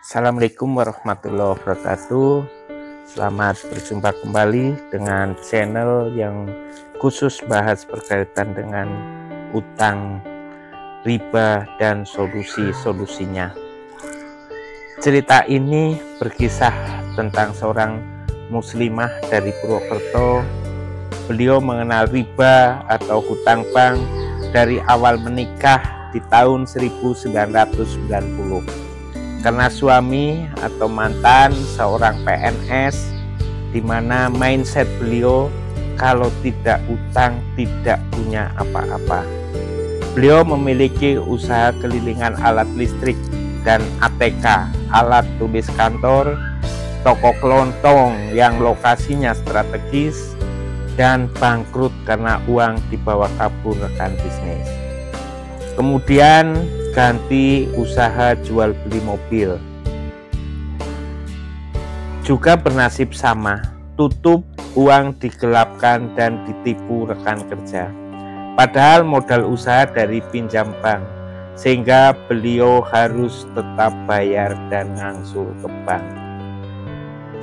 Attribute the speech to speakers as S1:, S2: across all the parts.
S1: Assalamualaikum warahmatullahi wabarakatuh. Selamat berjumpa kembali dengan channel yang khusus bahas berkaitan dengan utang, riba, dan solusi-solusinya. Cerita ini berkisah tentang seorang muslimah dari Purwokerto. Beliau mengenal riba atau hutang bank dari awal menikah di tahun 1990. Karena suami atau mantan seorang PNS, di mana mindset beliau kalau tidak utang tidak punya apa-apa. Beliau memiliki usaha kelilingan alat listrik dan ATK, alat tulis kantor, toko kelontong yang lokasinya strategis, dan bangkrut karena uang dibawa kabur rekan bisnis. Kemudian ganti usaha jual beli mobil. Juga bernasib sama, tutup, uang digelapkan dan ditipu rekan kerja. Padahal modal usaha dari pinjam bank, sehingga beliau harus tetap bayar dan ngangsul ke bank.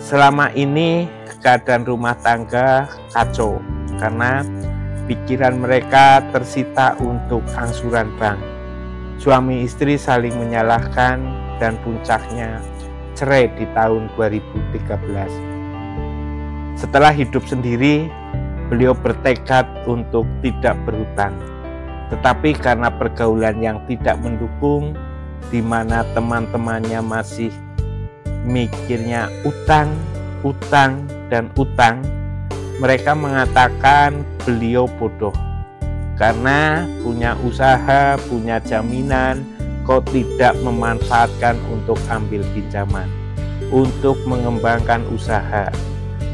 S1: Selama ini keadaan rumah tangga kacau karena pikiran mereka tersita untuk angsuran bank. Suami istri saling menyalahkan dan puncaknya cerai di tahun 2013. Setelah hidup sendiri, beliau bertekad untuk tidak berhutang. Tetapi karena pergaulan yang tidak mendukung, di mana teman-temannya masih mikirnya utang, dan utang, mereka mengatakan beliau bodoh. Karena punya usaha, punya jaminan, kok tidak memanfaatkan untuk ambil pinjaman, untuk mengembangkan usaha,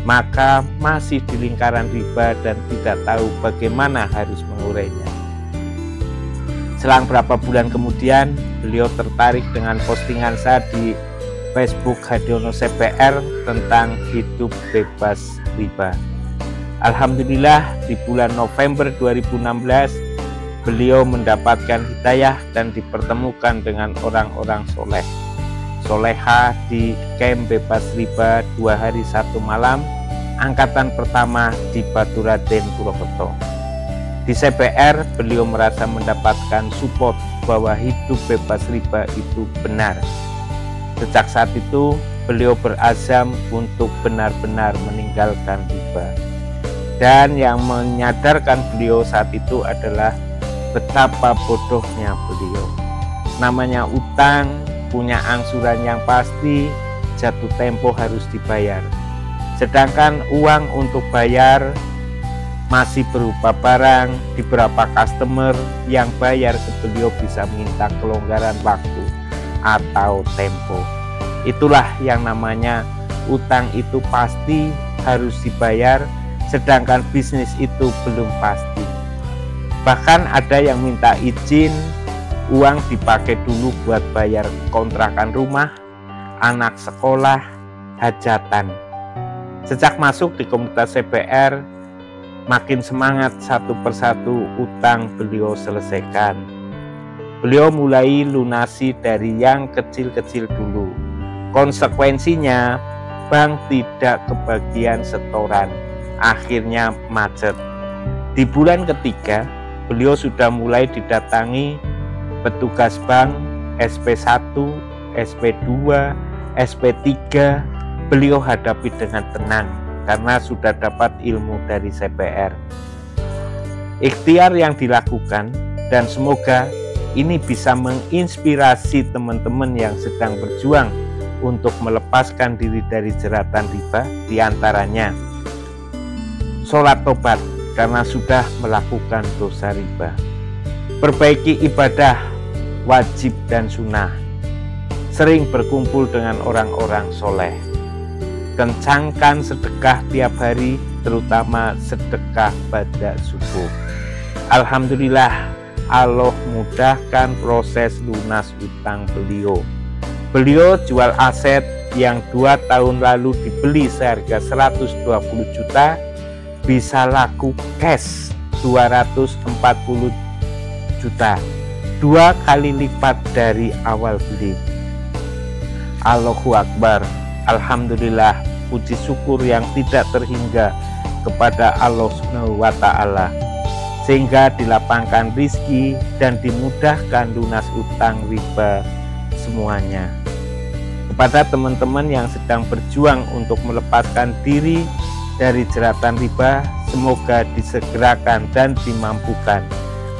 S1: maka masih di lingkaran riba dan tidak tahu bagaimana harus mengurainya. Selang berapa bulan kemudian, beliau tertarik dengan postingan saya di Facebook Hadiono CPR tentang hidup bebas riba. Alhamdulillah di bulan November 2016 beliau mendapatkan hidayah dan dipertemukan dengan orang-orang soleha di camp bebas riba 2 hari 1 malam angkatan pertama di Baturaden, Purwokerto. Di CPR beliau merasa mendapatkan support bahwa hidup bebas riba itu benar. Sejak saat itu beliau berazam untuk benar-benar meninggalkan riba. Dan yang menyadarkan beliau saat itu adalah betapa bodohnya beliau. Namanya utang, punya angsuran yang pasti, jatuh tempo harus dibayar. Sedangkan uang untuk bayar masih berupa barang, di beberapa customer yang bayar ke beliau bisa minta kelonggaran waktu atau tempo. Itulah yang namanya utang itu pasti harus dibayar, sedangkan bisnis itu belum pasti. Bahkan ada yang minta izin uang dipakai dulu buat bayar kontrakan rumah, anak sekolah, hajatan. Sejak masuk di komunitas CPR, makin semangat satu persatu utang beliau selesaikan. Beliau mulai lunasi dari yang kecil-kecil dulu. Konsekuensinya, bank tidak kebagian setoran. Akhirnya macet. Di bulan ketiga, beliau sudah mulai didatangi petugas bank SP1, SP2, SP3. Beliau hadapi dengan tenang karena sudah dapat ilmu dari CPR. Ikhtiar yang dilakukan, dan semoga ini bisa menginspirasi teman-teman yang sedang berjuang untuk melepaskan diri dari jeratan riba, diantaranya sholat tobat karena sudah melakukan dosa riba, perbaiki ibadah wajib dan sunnah, sering berkumpul dengan orang-orang soleh, kencangkan sedekah tiap hari, terutama sedekah pada subuh. Alhamdulillah, Allah mudahkan proses lunas utang beliau. Beliau jual aset yang 2 tahun lalu dibeli seharga 120 juta, bisa laku cash 240 juta, 2 kali lipat dari awal beli. Allahu Akbar. Alhamdulillah, puji syukur yang tidak terhingga kepada Allah Subhanahu wa Ta'ala, sehingga dilapangkan rizki dan dimudahkan lunas utang riba semuanya. Kepada teman-teman yang sedang berjuang untuk melepaskan diri dari jeratan riba, semoga disegerakan dan dimampukan.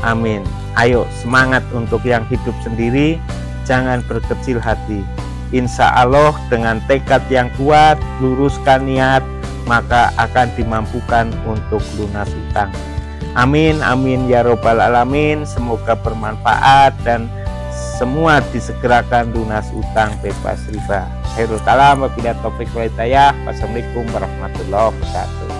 S1: Amin. Ayo semangat untuk yang hidup sendiri, jangan berkecil hati. Insya Allah dengan tekad yang kuat, luruskan niat, maka akan dimampukan untuk lunas utang. Amin, amin ya robbal alamin. Semoga bermanfaat dan semua disegerakan lunas utang bebas riba. Khairul kalam, wabillahi taufiq wal hidayah. Wassalamualaikum warahmatullahi wabarakatuh.